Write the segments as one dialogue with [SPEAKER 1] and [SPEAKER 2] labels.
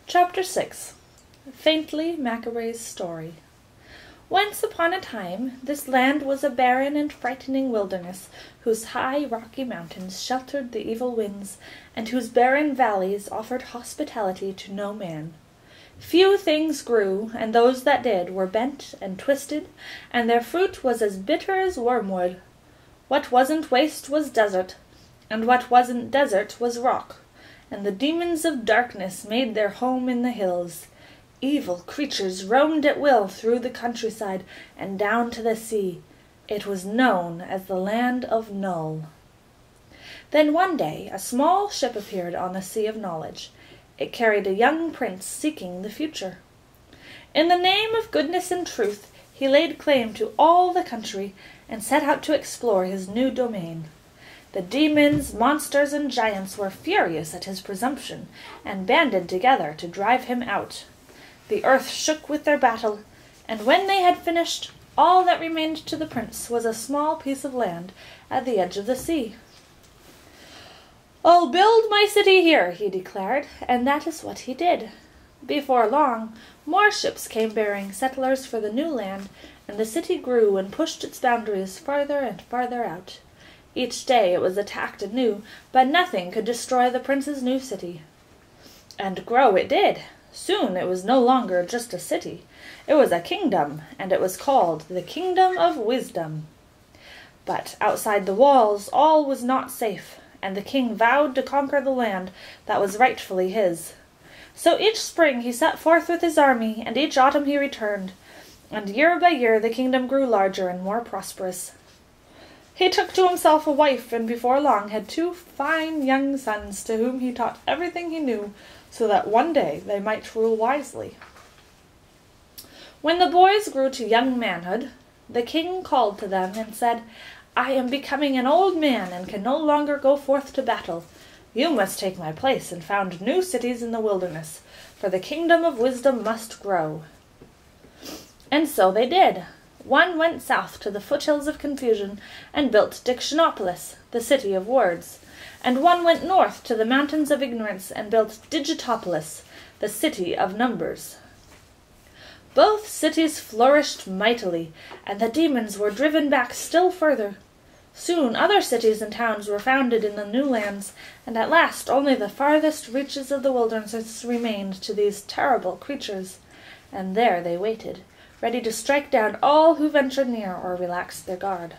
[SPEAKER 1] Chapter 6. Faintly Macabre's Story. Once upon a time this land was a barren and frightening wilderness, whose high rocky mountains sheltered the evil winds, and whose barren valleys offered hospitality to no man. Few things grew, and those that did were bent and twisted, and their fruit was as bitter as wormwood. What wasn't waste was desert, and what wasn't desert was rock, and the demons of darkness made their home in the hills. Evil creatures roamed at will through the countryside and down to the sea. It was known as the Land of Null. Then one day a small ship appeared on the Sea of Knowledge. It carried a young prince seeking the future. In the name of goodness and truth he laid claim to all the country and set out to explore his new domain. The demons, monsters, and giants were furious at his presumption, and banded together to drive him out. The earth shook with their battle, and when they had finished, all that remained to the prince was a small piece of land at the edge of the sea. "I'll build my city here," he declared, and that is what he did. Before long, more ships came bearing settlers for the new land, and the city grew and pushed its boundaries farther and farther out. Each day it was attacked anew, but nothing could destroy the prince's new city. And grow it did. Soon it was no longer just a city. It was a kingdom, and it was called the Kingdom of Wisdom. But outside the walls all was not safe, and the king vowed to conquer the land that was rightfully his. So each spring he set forth with his army, and each autumn he returned, and year by year the kingdom grew larger and more prosperous. He took to himself a wife, and before long had 2 fine young sons to whom he taught everything he knew, so that one day they might rule wisely. When the boys grew to young manhood, the king called to them and said, "I am becoming an old man and can no longer go forth to battle. You must take my place and found new cities in the wilderness, for the kingdom of wisdom must grow." And so they did. One went south to the foothills of confusion and built Dictionopolis, the city of words, and one went north to the mountains of ignorance and built Digitopolis, the city of numbers. Both cities flourished mightily, and the demons were driven back still further. Soon other cities and towns were founded in the new lands, and at last only the farthest reaches of the wilderness remained to these terrible creatures, and there they waited, ready to strike down all who ventured near or relaxed their guard.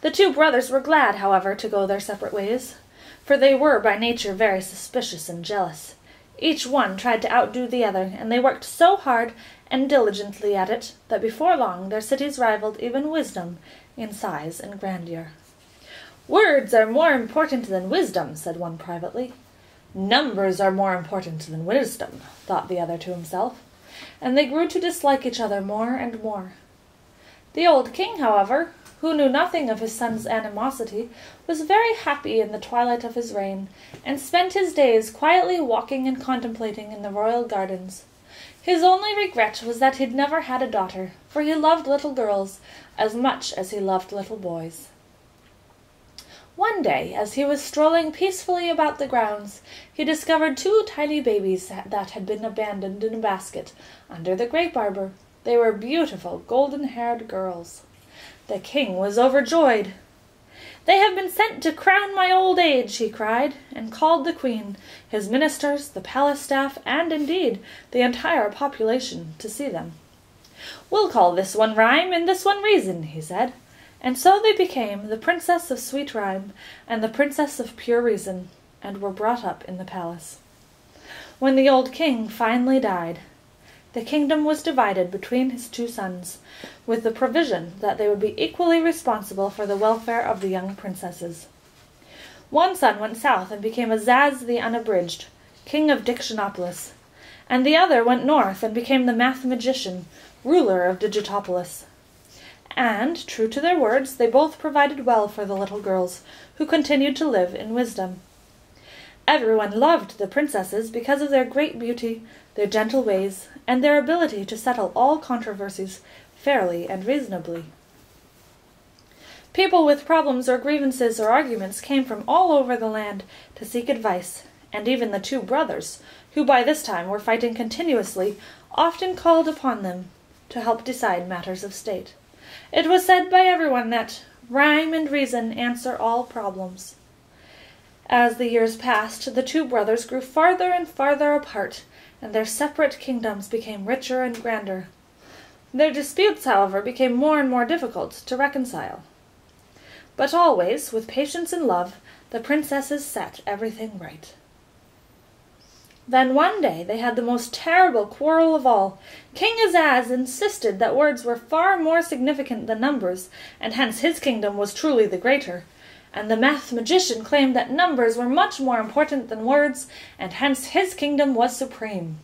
[SPEAKER 1] The 2 brothers were glad, however, to go their separate ways, for they were by nature very suspicious and jealous. Each one tried to outdo the other, and they worked so hard and diligently at it that before long their cities rivaled even wisdom in size and grandeur. "Words are more important than wisdom," said one privately. "Numbers are more important than wisdom," thought the other to himself, and they grew to dislike each other more and more. The old king, however, who knew nothing of his son's animosity, was very happy in the twilight of his reign, and spent his days quietly walking and contemplating in the royal gardens. His only regret was that he'd never had a daughter, for he loved little girls as much as he loved little boys. One day, as he was strolling peacefully about the grounds, he discovered 2 tiny babies that had been abandoned in a basket under the grape arbor. They were beautiful, golden-haired girls. The king was overjoyed. "They have been sent to crown my old age," he cried, and called the queen, his ministers, the palace staff, and indeed the entire population to see them. "We'll call this one Rhyme and this one Reason," he said. And so they became the Princess of Sweet Rhyme and the Princess of Pure Reason, and were brought up in the palace. When the old king finally died, the kingdom was divided between his 2 sons, with the provision that they would be equally responsible for the welfare of the young princesses. One son went south and became Azaz the Unabridged, king of Dictionopolis, and the other went north and became the Math-Magician, ruler of Digitopolis. And, true to their words, they both provided well for the little girls, who continued to live in wisdom. Everyone loved the princesses because of their great beauty, their gentle ways, and their ability to settle all controversies fairly and reasonably. People with problems or grievances or arguments came from all over the land to seek advice, and even the two brothers, who by this time were fighting continuously, often called upon them to help decide matters of state. It was said by everyone that rhyme and reason answer all problems. As the years passed, the two brothers grew farther and farther apart, and their separate kingdoms became richer and grander. Their disputes, however, became more and more difficult to reconcile. But always, with patience and love, the princesses set everything right. Then one day they had the most terrible quarrel of all. King Azaz insisted that words were far more significant than numbers, and hence his kingdom was truly the greater. And the math-magician claimed that numbers were much more important than words, and hence his kingdom was supreme.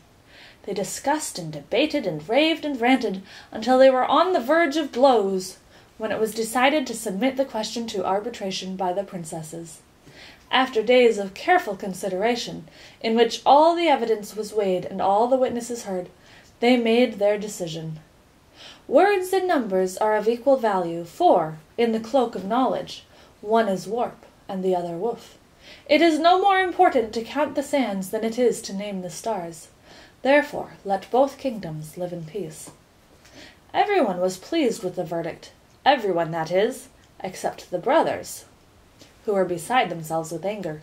[SPEAKER 1] They discussed and debated and raved and ranted until they were on the verge of blows, when it was decided to submit the question to arbitration by the princesses. After days of careful consideration, in which all the evidence was weighed and all the witnesses heard, they made their decision. Words and numbers are of equal value, for, in the cloak of knowledge, one is warp and the other woof. It is no more important to count the sands than it is to name the stars. Therefore, let both kingdoms live in peace. Everyone was pleased with the verdict. Everyone, that is, except the brothers, who were beside themselves with anger.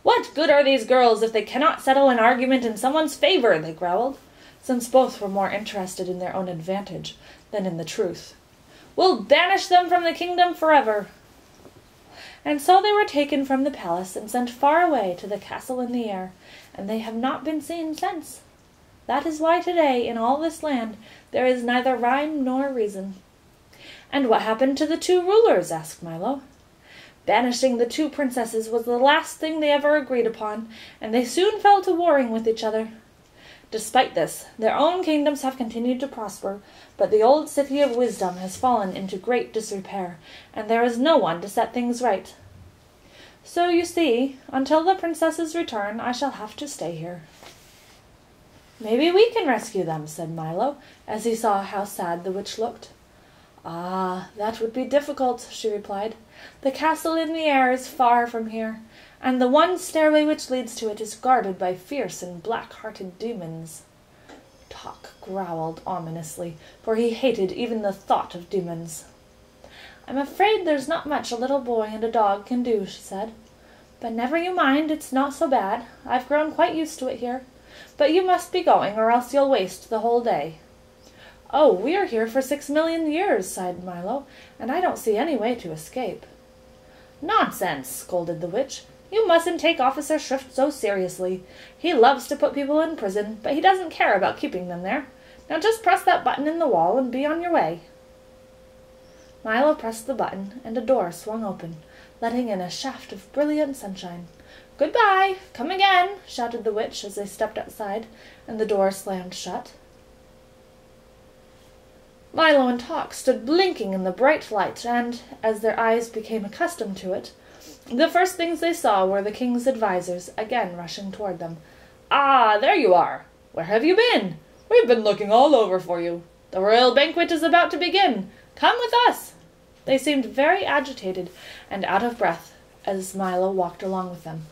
[SPEAKER 1] "What good are these girls if they cannot settle an argument in someone's favor?" they growled, since both were more interested in their own advantage than in the truth. "We'll banish them from the kingdom forever." And so they were taken from the palace and sent far away to the castle in the air, and they have not been seen since. That is why today, in all this land, there is neither rhyme nor reason. "And what happened to the two rulers?" asked Milo. "Banishing the two princesses was the last thing they ever agreed upon, and they soon fell to warring with each other. Despite this, their own kingdoms have continued to prosper, but the old city of wisdom has fallen into great disrepair, and there is no one to set things right. So, you see, until the princesses return, I shall have to stay here." "Maybe we can rescue them," said Milo, as he saw how sad the witch looked. "Ah, that would be difficult," she replied. "The castle in the air is far from here, and the one stairway which leads to it is guarded by fierce and black-hearted demons." Tok growled ominously, for he hated even the thought of demons. "I'm afraid there's not much a little boy and a dog can do," she said. "But never you mind, it's not so bad. I've grown quite used to it here. But you must be going, or else you'll waste the whole day." "Oh, we are here for 6,000,000 years, sighed Milo, "and I don't see any way to escape." "Nonsense," scolded the witch. "You mustn't take Officer Shrift so seriously. He loves to put people in prison, but he doesn't care about keeping them there. Now just press that button in the wall and be on your way." Milo pressed the button, and a door swung open, letting in a shaft of brilliant sunshine. "Goodbye! Come again!" shouted the witch as they stepped outside, and the door slammed shut. Milo and Tok stood blinking in the bright light, and, as their eyes became accustomed to it, the first things they saw were the king's advisers again rushing toward them. "Ah, there you are! Where have you been? We've been looking all over for you. The royal banquet is about to begin. Come with us!" They seemed very agitated and out of breath as Milo walked along with them.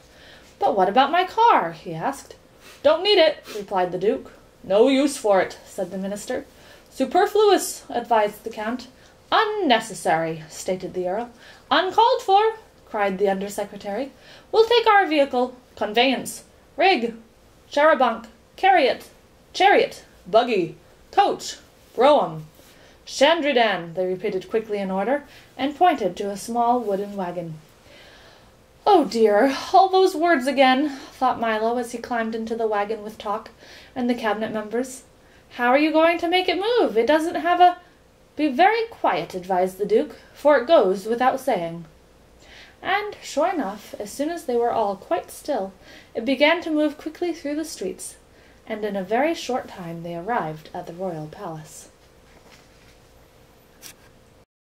[SPEAKER 1] "But what about my car?" he asked. "Don't need it," replied the duke. "No use for it," said the minister. "Superfluous," advised the count. "Unnecessary," stated the earl. "Uncalled for," cried the under-secretary. "We'll take our vehicle, conveyance, rig, charabanc, chariot, buggy, coach, brougham, chandridan," they repeated quickly in order, and pointed to a small wooden wagon. "Oh dear, all those words again," thought Milo as he climbed into the wagon with Tok and the cabinet members. "How are you going to make it move? It doesn't have a—" "Be very quiet," advised the duke, "for it goes without saying." And, sure enough, as soon as they were all quite still, it began to move quickly through the streets, and in a very short time they arrived at the royal palace.